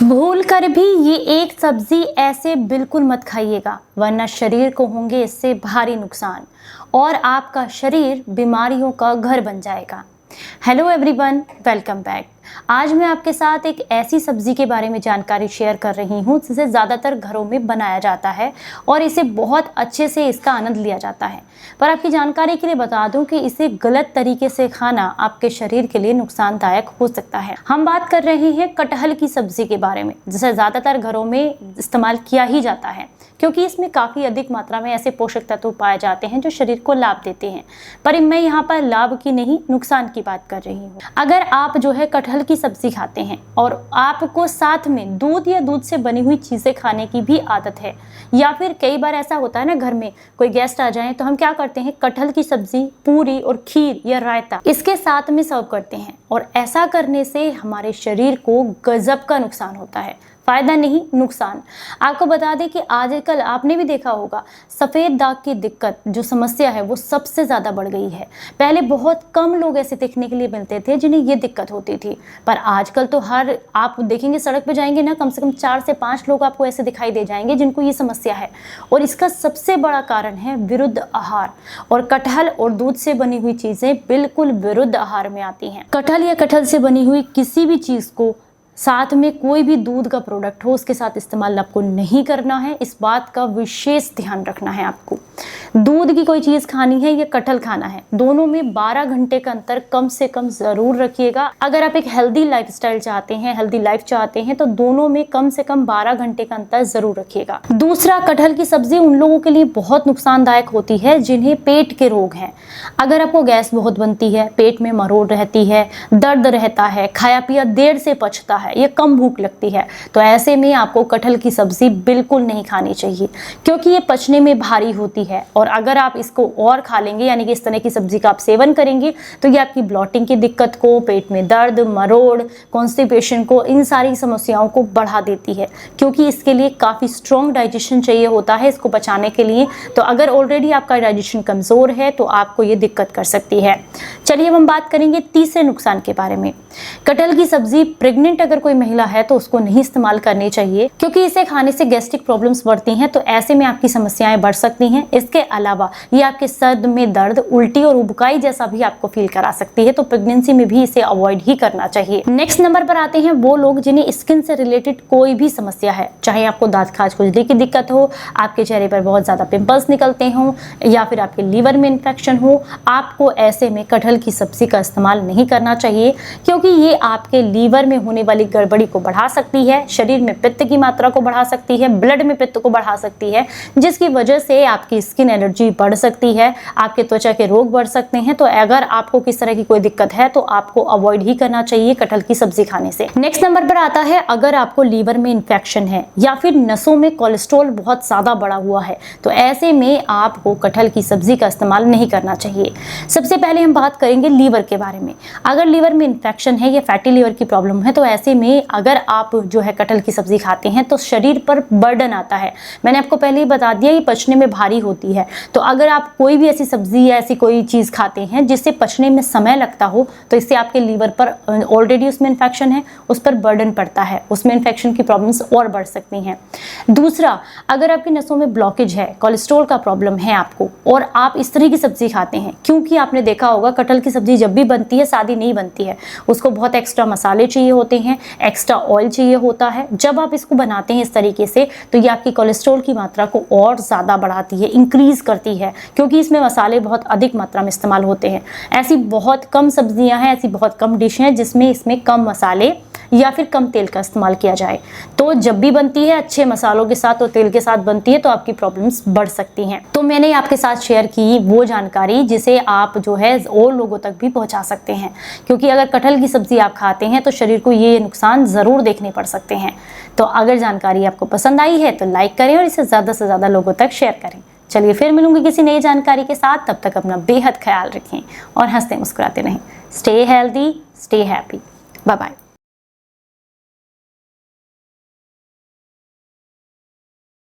भूल कर भी ये एक सब्जी ऐसे बिल्कुल मत खाइएगा, वरना शरीर को होंगे इससे भारी नुकसान और आपका शरीर बीमारियों का घर बन जाएगा। Hello everyone, welcome back. आज मैं आपके साथ एक ऐसी सब्जी के बारे में जानकारी शेयर कर रही हूँ जिसे ज़्यादातर घरों में बनाया जाता है और इसे बहुत अच्छे से इसका आनंद लिया जाता है। पर आपकी जानकारी के लिए बता दूं कि इसे गलत तरीके से खाना आपके शरीर के लिए नुकसानदायक हो सकता है। हम बात कर रहे हैं कटहल की सब्जी के बारे में, जिसे ज़्यादातर घरों में इस्तेमाल किया ही जाता है क्योंकि इसमें काफ़ी अधिक मात्रा में ऐसे पोषक तत्व पाए जाते हैं जो शरीर को लाभ देते हैं। पर मैं यहाँ पर लाभ की नहीं, नुकसान की बात कर रही हूँ। अगर आप जो है कटहल की सब्जी खाते हैं और आपको साथ में दूध या दूध से बनी हुई चीज़ें खाने की भी आदत है, या फिर कई बार ऐसा होता है ना, घर में कोई गेस्ट आ जाए तो हम क्या करते हैं, कटहल की सब्जी, पूरी और खीर या रायता इसके साथ में सर्व करते हैं। और ऐसा करने से हमारे शरीर को गजब का नुकसान होता है, फायदा नहीं नुकसान। आपको बता दें कि आजकल आपने भी देखा होगा, सफ़ेद दाग की दिक्कत जो समस्या है वो सबसे ज़्यादा बढ़ गई है। पहले बहुत कम लोग ऐसे देखने के लिए मिलते थे जिन्हें ये दिक्कत होती थी, पर आजकल तो आप देखेंगे सड़क पे जाएंगे ना, कम से कम 4 से 5 लोग आपको ऐसे दिखाई दे जाएंगे जिनको ये समस्या है। और इसका सबसे बड़ा कारण है विरुद्ध आहार, और कटहल और दूध से बनी हुई चीज़ें बिल्कुल विरुद्ध आहार में आती हैं। कटहल या कटहल से बनी हुई किसी भी चीज़ को, साथ में कोई भी दूध का प्रोडक्ट हो, उसके साथ इस्तेमाल आपको नहीं करना है। इस बात का विशेष ध्यान रखना है आपको। दूध की कोई चीज़ खानी है या कटहल खाना है, दोनों में 12 घंटे का अंतर कम से कम ज़रूर रखिएगा। अगर आप एक हेल्दी लाइफस्टाइल चाहते हैं, हेल्दी लाइफ चाहते हैं, तो दोनों में कम से कम 12 घंटे का अंतर ज़रूर रखिएगा। दूसरा, कटहल की सब्जी उन लोगों के लिए बहुत नुकसानदायक होती है जिन्हें पेट के रोग हैं। अगर आपको गैस बहुत बनती है, पेट में मरोड़ रहती है, दर्द रहता है, खाया पिया देर से पचता है या कम भूख लगती है, तो ऐसे में आपको कटहल की सब्जी बिल्कुल नहीं खानी चाहिए क्योंकि ये पचने में भारी होती है। और अगर आप इसको और खा लेंगे, यानी कि इस तरह की सब्जी का आप सेवन करेंगे, तो ये आपकी ब्लॉटिंग की दिक्कत को, पेट में दर्द, मरोड़, कॉन्स्टिपेशन को, इन सारी समस्याओं को बढ़ा देती है क्योंकि इसके लिए काफ़ी स्ट्रॉन्ग डाइजेशन चाहिए होता है इसको पचाने के लिए। तो अगर ऑलरेडी आपका डाइजेशन कमज़ोर है तो आपको ये दिक्कत कर सकती है। चलिए अब हम बात करेंगे तीसरे नुकसान के बारे में। कटहल की सब्जी प्रेग्नेंट अगर कोई महिला है तो उसको नहीं इस्तेमाल करनी चाहिए क्योंकि इसे खाने से गैस्ट्रिक प्रॉब्लम्स बढ़ती हैं, तो ऐसे में आपकी समस्याएं बढ़ सकती हैं। इसके अलावा ये आपके सर में दर्द, उल्टी और उबकाई जैसा भी आपको फील करा सकती है, तो प्रेगनेंसी में भी इसे अवॉइड ही करना चाहिए। नेक्स्ट नंबर पर आते हैं वो लोग जिन्हें स्किन से रिलेटेड कोई भी समस्या है, चाहे आपको दांत खाज खुजली की दिक्कत हो, आपके चेहरे पर बहुत ज्यादा पिंपल्स निकलते हों, या फिर आपके लीवर में इन्फेक्शन हो, आपको ऐसे में कटहल की सब्जी का इस्तेमाल नहीं करना चाहिए क्योंकि ये आपके लीवर में होने वाली गड़बड़ी को बढ़ा सकती है, शरीर में पित्त की मात्रा को बढ़ा सकती है, ब्लड में पित्त को बढ़ा सकती है, जिसकी वजह से आपकी स्किन एलर्जी बढ़ सकती है, आपके त्वचा के रोग बढ़ सकते हैं। तो अगर आपको किस तरह की कोई दिक्कत है तो आपको अवॉइड ही करना चाहिए कटहल की सब्जी खाने से। नेक्स्ट नंबर पर आता है, अगर आपको लीवर में इन्फेक्शन है या फिर नसों में कोलेस्ट्रॉल बहुत ज्यादा बढ़ा हुआ है, तो ऐसे में आपको कटहल की सब्जी का इस्तेमाल नहीं करना चाहिए। सबसे पहले हम बात करेंगे लीवर के बारे में। अगर लीवर में इन्फेक्शन है या फैटी लीवर की प्रॉब्लम है, तो ऐसे में अगर आप जो है कटहल की सब्जी खाते हैं तो शरीर पर बर्डन आता है। मैंने आपको पहले ही बता दिया, ये पचने में भारी होती है। तो अगर आप कोई भी ऐसी सब्जी या ऐसी कोई चीज़ खाते हैं जिससे पचने में समय लगता हो, तो इससे आपके लीवर पर ऑलरेडी उसमें इन्फेक्शन है, उस पर बर्डन पड़ता है, उसमें इन्फेक्शन की प्रॉब्लम्स और बढ़ सकती हैं। दूसरा, अगर आपकी नसों में ब्लॉकेज है, कोलेस्ट्रॉल का प्रॉब्लम है आपको, और आप इस तरह की सब्जी खाते हैं, क्योंकि आपने देखा होगा कटहल की सब्जी जब भी बनती है सादी नहीं बनती है, उसको बहुत एक्स्ट्रा मसाले चाहिए होते हैं, एक्स्ट्रा ऑयल चाहिए होता है। जब आप इसको बनाते हैं इस तरीके से तो ये आपकी कोलेस्ट्रॉल की मात्रा को और ज़्यादा बढ़ाती है, इंक्रीज करती है, क्योंकि इसमें मसाले बहुत अधिक मात्रा में इस्तेमाल होते हैं। ऐसी बहुत कम सब्जियां हैं, ऐसी बहुत कम डिश हैं जिसमें इसमें कम मसाले या फिर कम तेल का इस्तेमाल किया जाए। तो जब भी बनती है अच्छे मसालों के साथ और तेल के साथ बनती है तो आपकी प्रॉब्लम्स बढ़ सकती हैं। तो मैंने आपके साथ शेयर की वो जानकारी जिसे आप जो है और लोगों तक भी पहुंचा सकते हैं, क्योंकि अगर कटहल की सब्जी आप खाते हैं तो शरीर को ये नुकसान ज़रूर देखने पड़ सकते हैं। तो अगर जानकारी आपको पसंद आई है तो लाइक करें और इसे ज़्यादा से ज़्यादा लोगों तक शेयर करें। चलिए फिर मिलूंगी किसी नई जानकारी के साथ, तब तक अपना बेहद ख्याल रखें और हंसते मुस्कुराते रहें। Stay healthy, stay happy, bye bye.